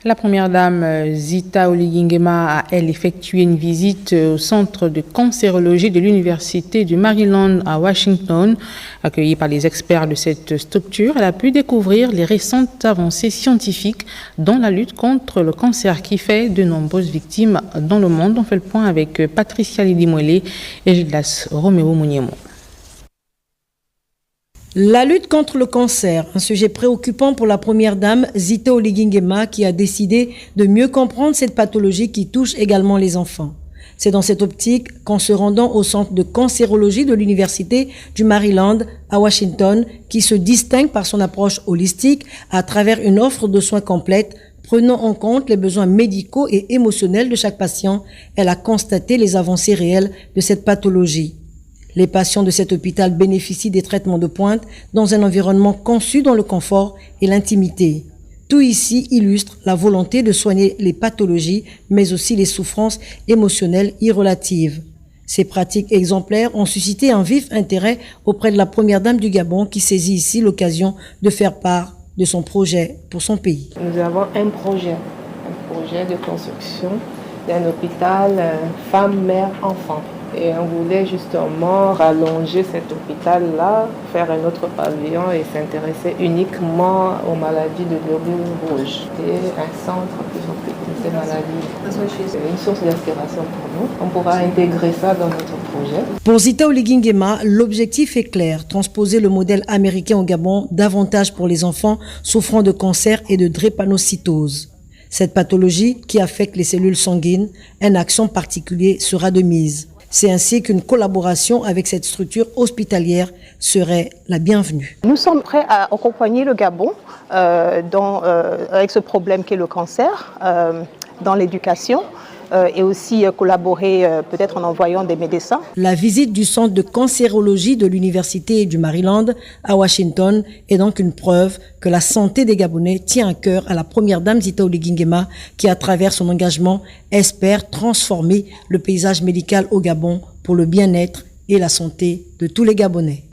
La première dame Zita Oligingema a, elle, effectué une visite au centre de cancérologie de l'Université du Maryland à Washington. Accueillie par les experts de cette structure, elle a pu découvrir les récentes avancées scientifiques dans la lutte contre le cancer qui fait de nombreuses victimes dans le monde. On fait le point avec Patricia Lidimwele et Gildas Roméo Mouniemo. La lutte contre le cancer, un sujet préoccupant pour la première dame Zita Oligingema qui a décidé de mieux comprendre cette pathologie qui touche également les enfants. C'est dans cette optique qu'en se rendant au centre de cancérologie de l'Université du Maryland à Washington, qui se distingue par son approche holistique à travers une offre de soins complète, prenant en compte les besoins médicaux et émotionnels de chaque patient, elle a constaté les avancées réelles de cette pathologie. Les patients de cet hôpital bénéficient des traitements de pointe dans un environnement conçu dans le confort et l'intimité. Tout ici illustre la volonté de soigner les pathologies, mais aussi les souffrances émotionnelles irrelatives. Ces pratiques exemplaires ont suscité un vif intérêt auprès de la première dame du Gabon qui saisit ici l'occasion de faire part de son projet pour son pays. Nous avons un projet de construction d'un hôpital femme, mère, enfant. Et on voulait justement rallonger cet hôpital-là, faire un autre pavillon et s'intéresser uniquement aux maladies de globules rouges. C'était un centre qui s'occupe de ces maladies. C'est une source d'inspiration pour nous. On pourra intégrer ça dans notre projet. Pour Zita Oligingema, l'objectif est clair, transposer le modèle américain au Gabon davantage pour les enfants souffrant de cancer et de drépanocytose. Cette pathologie qui affecte les cellules sanguines, un accent particulier sera de mise. C'est ainsi qu'une collaboration avec cette structure hospitalière serait la bienvenue. Nous sommes prêts à accompagner le Gabon avec ce problème qu'est le cancer dans l'éducation et aussi collaborer peut-être en envoyant des médecins. La visite du centre de cancérologie de l'Université du Maryland à Washington est donc une preuve que la santé des Gabonais tient à cœur à la première dame Zita Oligingema qui, à travers son engagement, espère transformer le paysage médical au Gabon pour le bien-être et la santé de tous les Gabonais.